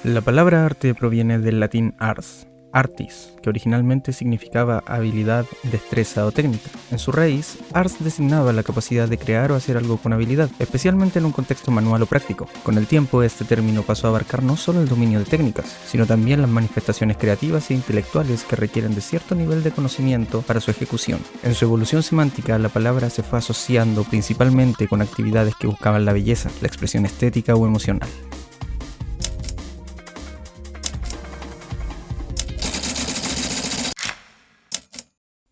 La palabra arte proviene del latín ars, artis, que originalmente significaba habilidad, destreza o técnica. En su raíz, ars designaba la capacidad de crear o hacer algo con habilidad, especialmente en un contexto manual o práctico. Con el tiempo, este término pasó a abarcar no solo el dominio de técnicas, sino también las manifestaciones creativas e intelectuales que requieren de cierto nivel de conocimiento para su ejecución. En su evolución semántica, la palabra se fue asociando principalmente con actividades que buscaban la belleza, la expresión estética o emocional.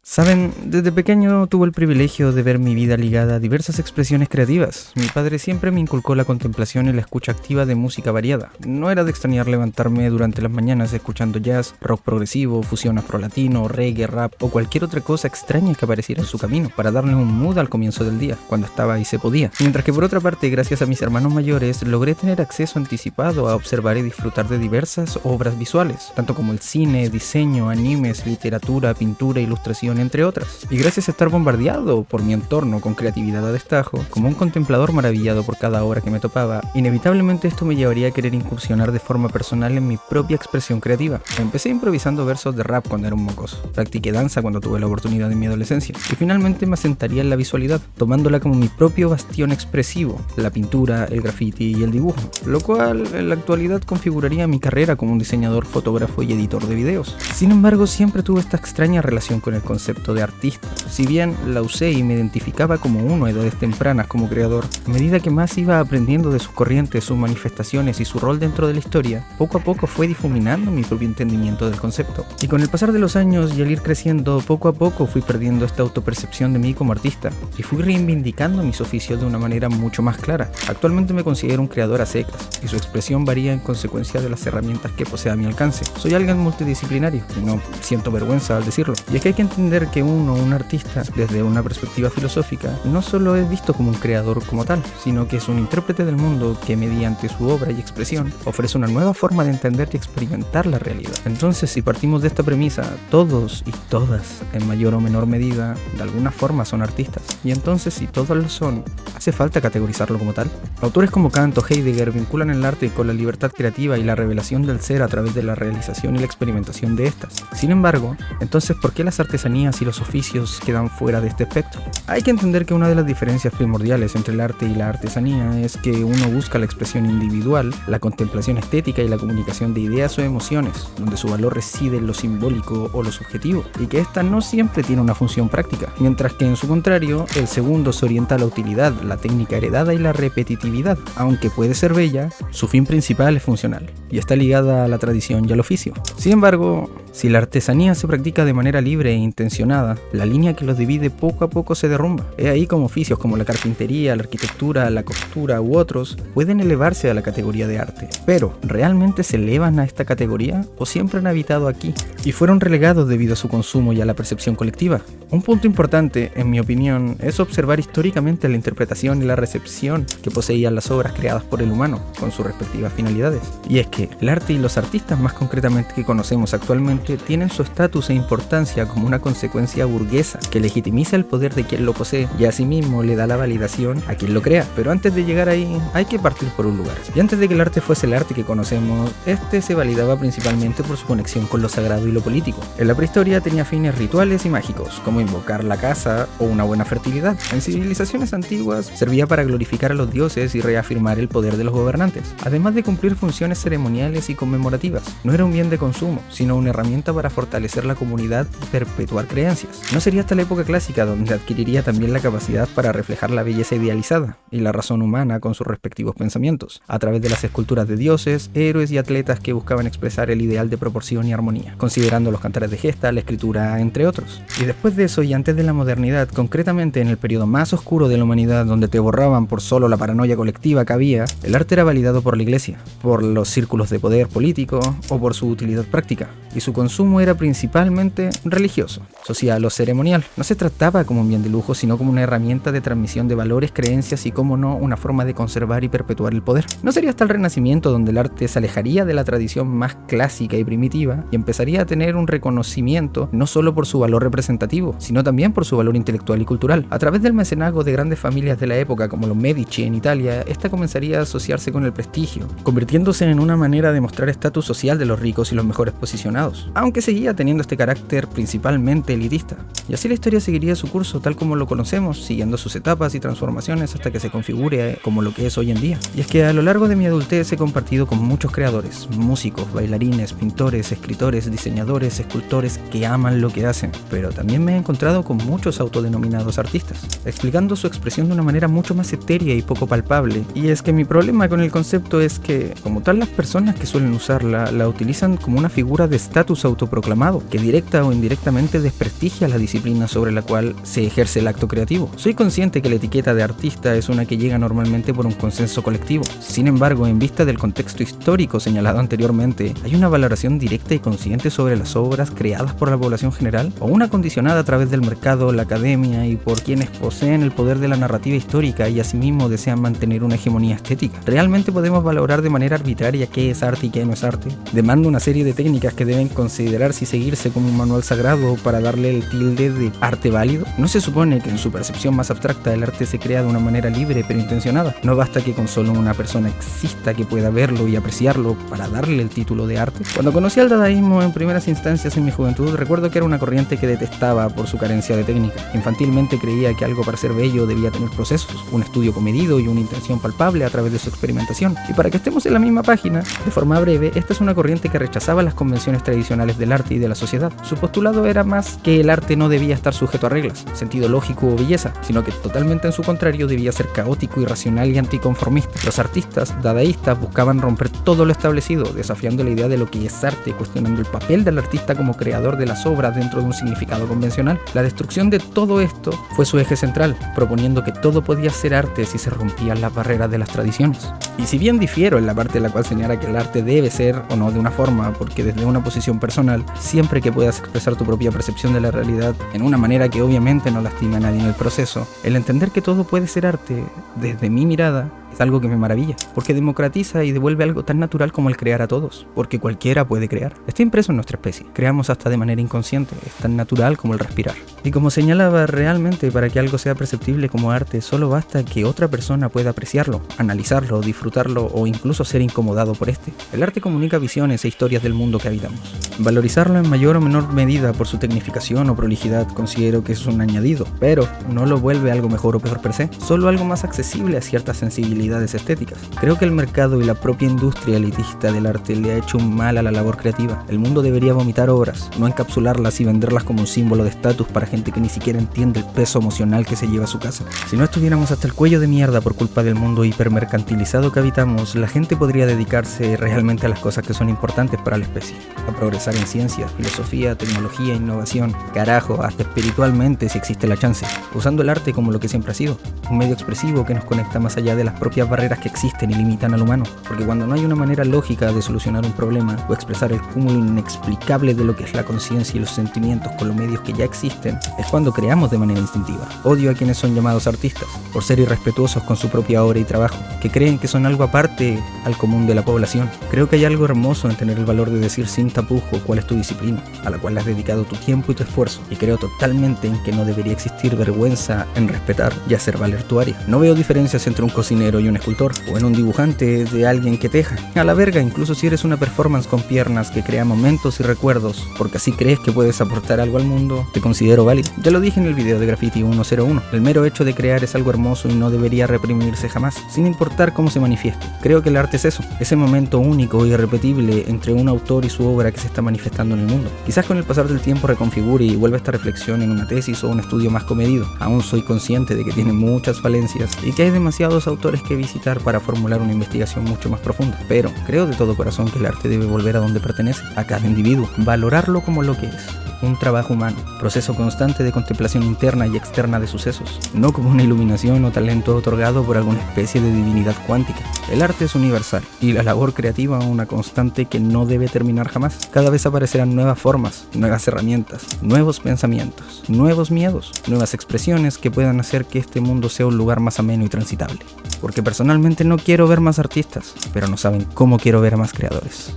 Saben, desde pequeño tuve el privilegio de ver mi vida ligada a diversas expresiones creativas. Mi padre siempre me inculcó la contemplación y la escucha activa de música variada. No era de extrañar levantarme durante las mañanas escuchando jazz, rock progresivo, fusión afrolatino, reggae, rap o cualquier otra cosa extraña que apareciera en su camino, para darle un mood al comienzo del día, cuando estaba y se podía. Mientras que por otra parte, gracias a mis hermanos mayores, logré tener acceso anticipado a observar y disfrutar de diversas obras visuales, tanto como el cine, diseño, animes, literatura, pintura, ilustración, entre otras. Y gracias a estar bombardeado por mi entorno con creatividad a destajo, como un contemplador maravillado por cada obra que me topaba, inevitablemente esto me llevaría a querer incursionar de forma personal en mi propia expresión creativa. Empecé improvisando versos de rap cuando era un mocoso, practiqué danza cuando tuve la oportunidad en mi adolescencia, y finalmente me asentaría en la visualidad, tomándola como mi propio bastión expresivo, la pintura, el graffiti y el dibujo, lo cual en la actualidad configuraría mi carrera como un diseñador, fotógrafo y editor de videos. Sin embargo, siempre tuve esta extraña relación con el concepto de artista. Si bien la usé y me identificaba como uno a edades tempranas como creador, a medida que más iba aprendiendo de sus corrientes, sus manifestaciones y su rol dentro de la historia, poco a poco fue difuminando mi propio entendimiento del concepto. Y con el pasar de los años y al ir creciendo, poco a poco fui perdiendo esta autopercepción de mí como artista y fui reivindicando mis oficios de una manera mucho más clara. Actualmente me considero un creador a secas y su expresión varía en consecuencia de las herramientas que posee a mi alcance. Soy alguien multidisciplinario y no siento vergüenza al decirlo. Y es que hay que entender que un artista, desde una perspectiva filosófica, no solo es visto como un creador como tal, sino que es un intérprete del mundo que mediante su obra y expresión ofrece una nueva forma de entender y experimentar la realidad. Entonces, si partimos de esta premisa, todos y todas, en mayor o menor medida, de alguna forma son artistas. Y entonces, si todos lo son, ¿hace falta categorizarlo como tal? Autores como Kant o Heidegger vinculan el arte con la libertad creativa y la revelación del ser a través de la realización y la experimentación de estas. Sin embargo, entonces, ¿por qué las artesanías y los oficios quedan fuera de este espectro? Hay que entender que una de las diferencias primordiales entre el arte y la artesanía es que uno busca la expresión individual, la contemplación estética y la comunicación de ideas o emociones, donde su valor reside en lo simbólico o lo subjetivo, y que ésta no siempre tiene una función práctica, mientras que en su contrario, el segundo se orienta a la utilidad, la técnica heredada y la repetitividad. Aunque puede ser bella, su fin principal es funcional, y está ligada a la tradición y al oficio. Sin embargo, si la artesanía se practica de manera libre e intencionada, la línea que los divide poco a poco se derrumba. Es ahí como oficios como la carpintería, la arquitectura, la costura u otros pueden elevarse a la categoría de arte. Pero, ¿realmente se elevan a esta categoría o siempre han habitado aquí y fueron relegados debido a su consumo y a la percepción colectiva? Un punto importante, en mi opinión, es observar históricamente la interpretación y la recepción que poseían las obras creadas por el humano con sus respectivas finalidades. Y es que el arte y los artistas más concretamente que conocemos actualmente tienen su estatus e importancia como una consecuencia burguesa que legitimiza el poder de quien lo posee y asimismo le da la validación a quien lo crea. Pero antes de llegar ahí, hay que partir por un lugar. Y antes de que el arte fuese el arte que conocemos, este se validaba principalmente por su conexión con lo sagrado y lo político. En la prehistoria tenía fines rituales y mágicos, como invocar la caza o una buena fertilidad. En civilizaciones antiguas servía para glorificar a los dioses y reafirmar el poder de los gobernantes, además de cumplir funciones ceremoniales y conmemorativas. No era un bien de consumo, sino una herramienta para fortalecer la comunidad y perpetuar creencias. No sería hasta la época clásica donde adquiriría también la capacidad para reflejar la belleza idealizada y la razón humana con sus respectivos pensamientos, a través de las esculturas de dioses, héroes y atletas que buscaban expresar el ideal de proporción y armonía, considerando los cantares de gesta, la escritura, entre otros. Y después de eso y antes de la modernidad, concretamente en el periodo más oscuro de la humanidad, donde te borraban por solo la paranoia colectiva que había, el arte era validado por la iglesia, por los círculos de poder político o por su utilidad práctica, y su consumo era principalmente religioso, social o ceremonial. No se trataba como un bien de lujo, sino como una herramienta de transmisión de valores, creencias y, como no, una forma de conservar y perpetuar el poder. No sería hasta el Renacimiento donde el arte se alejaría de la tradición más clásica y primitiva y empezaría a tener un reconocimiento no solo por su valor representativo, sino también por su valor intelectual y cultural. A través del mecenazgo de grandes familias de la época como los Medici en Italia, esta comenzaría a asociarse con el prestigio, convirtiéndose en una manera de mostrar estatus social de los ricos y los mejores posicionados, aunque seguía teniendo este carácter principalmente elitista. Y así la historia seguiría su curso tal como lo conocemos, siguiendo sus etapas y transformaciones hasta que se configure como lo que es hoy en día. Y es que a lo largo de mi adultez he compartido con muchos creadores, músicos, bailarines, pintores, escritores, diseñadores, escultores que aman lo que hacen, pero también me he encontrado con muchos autodenominados artistas, explicando su expresión de una manera mucho más etérea y poco palpable. Y es que mi problema con el concepto es que, como tal, las personas que suelen usarla la utilizan como una figura de estatus autoproclamado, que directa o indirectamente desprestigia la disciplina sobre la cual se ejerce el acto creativo. Soy consciente que la etiqueta de artista es una que llega normalmente por un consenso colectivo. Sin embargo, en vista del contexto histórico señalado anteriormente, ¿hay una valoración directa y consciente sobre las obras creadas por la población general? ¿O una condicionada a través del mercado, la academia y por quienes poseen el poder de la narrativa histórica y asimismo desean mantener una hegemonía estética? ¿Realmente podemos valorar de manera arbitraria qué es arte y qué no es arte? Demanda una serie de técnicas que deben considerarse y seguirse como un manual sagrado para darle el tilde de arte válido. ¿No se supone que en su percepción más abstracta el arte se crea de una manera libre pero intencionada? No basta que con solo una persona exista que pueda verlo y apreciarlo para darle el título de arte. Cuando conocí al dadaísmo en primeras instancias en mi juventud, recuerdo que era una corriente que detestaba por su carencia de técnica. Infantilmente creía que algo para ser bello debía tener procesos, un estudio comedido y una intención palpable a través de su experimentación. Y para que estemos en la misma página, de forma breve, esta es una corriente que rechazaba las convenciones tradicionales del arte y de la sociedad. Su postulado era más que el arte no debía estar sujeto a reglas, sentido lógico o belleza, sino que totalmente en su contrario debía ser caótico, irracional y anticonformista. Los artistas dadaístas buscaban romper todo lo establecido, desafiando la idea de lo que es arte, cuestionando el papel del artista como creador de las obras dentro de un significado convencional. La destrucción de todo esto fue su eje central, proponiendo que todo podía ser arte si se rompían las barreras de las tradiciones. Y si bien difiero en la parte en la cual señala que el arte debe ser o no de una forma, porque desde una posición personal, siempre que puedas expresar tu propia percepción de la realidad en una manera que obviamente no lastima a nadie en el proceso, el entender que todo puede ser arte desde mi mirada es algo que me maravilla, porque democratiza y devuelve algo tan natural como el crear a todos, porque cualquiera puede crear. Está impreso en nuestra especie, creamos hasta de manera inconsciente, es tan natural como el respirar. Y como señalaba, realmente para que algo sea perceptible como arte, solo basta que otra persona pueda apreciarlo, analizarlo, disfrutarlo o incluso ser incomodado por este. El arte comunica visiones e historias del mundo que habitamos. Valorizarlo en mayor o menor medida por su tecnificación o prolijidad considero que es un añadido, pero no lo vuelve algo mejor o peor per se, solo algo más accesible a ciertas sensibilidades estéticas. Creo que el mercado y la propia industria elitista del arte le ha hecho un mal a la labor creativa. El mundo debería vomitar obras, no encapsularlas y venderlas como un símbolo de estatus para gente que ni siquiera entiende el peso emocional que se lleva a su casa. Si no estuviéramos hasta el cuello de mierda por culpa del mundo hipermercantilizado que habitamos, la gente podría dedicarse realmente a las cosas que son importantes para la especie, a progresar en ciencia, filosofía, tecnología, innovación, carajo, hasta espiritualmente si existe la chance, usando el arte como lo que siempre ha sido, un medio expresivo que nos conecta más allá de las propias barreras que existen y limitan al humano, porque cuando no hay una manera lógica de solucionar un problema o expresar el cúmulo inexplicable de lo que es la conciencia y los sentimientos con los medios que ya existen, es cuando creamos de manera instintiva. Odio a quienes son llamados artistas, por ser irrespetuosos con su propia obra y trabajo, que creen que son algo aparte al común de la población. Creo que hay algo hermoso en tener el valor de decir sin tapujo cuál es tu disciplina, a la cual le has dedicado tu tiempo y tu esfuerzo, y creo totalmente en que no debería existir vergüenza en respetar y hacer valer tu área. No veo diferencias entre un cocinero y un escultor, o en un dibujante de alguien que teja. A la verga, incluso si eres una performance con piernas que crea momentos y recuerdos, porque así crees que puedes aportar algo al mundo, te considero válido. Ya lo dije en el video de Graffiti 101, el mero hecho de crear es algo hermoso y no debería reprimirse jamás, sin importar cómo se manifieste. Creo que el arte es eso, ese momento único y irrepetible entre un autor y su obra que se está manifestando en el mundo. Quizás con el pasar del tiempo reconfigure y vuelva esta reflexión en una tesis o un estudio más comedido. Aún soy consciente de que tiene muchas falencias y que hay demasiados autores que visitar para formular una investigación mucho más profunda, pero creo de todo corazón que el arte debe volver a donde pertenece, a cada individuo, valorarlo como lo que es. un trabajo humano, proceso constante de contemplación interna y externa de sucesos, no como una iluminación o talento otorgado por alguna especie de divinidad cuántica. El arte es universal y la labor creativa una constante que no debe terminar jamás. Cada vez aparecerán nuevas formas, nuevas herramientas, nuevos pensamientos, nuevos miedos, nuevas expresiones que puedan hacer que este mundo sea un lugar más ameno y transitable. Porque personalmente no quiero ver más artistas, pero no saben cómo quiero ver a más creadores.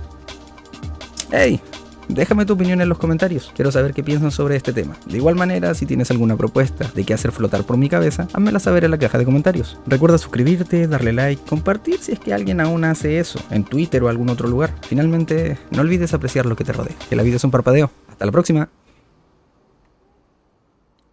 ¡Hey! Déjame tu opinión en los comentarios, quiero saber qué piensan sobre este tema. De igual manera, si tienes alguna propuesta de qué hacer flotar por mi cabeza, házmela saber en la caja de comentarios. Recuerda suscribirte, darle like, compartir si es que alguien aún hace eso, en Twitter o algún otro lugar. Finalmente, no olvides apreciar lo que te rodea, que la vida es un parpadeo. ¡Hasta la próxima!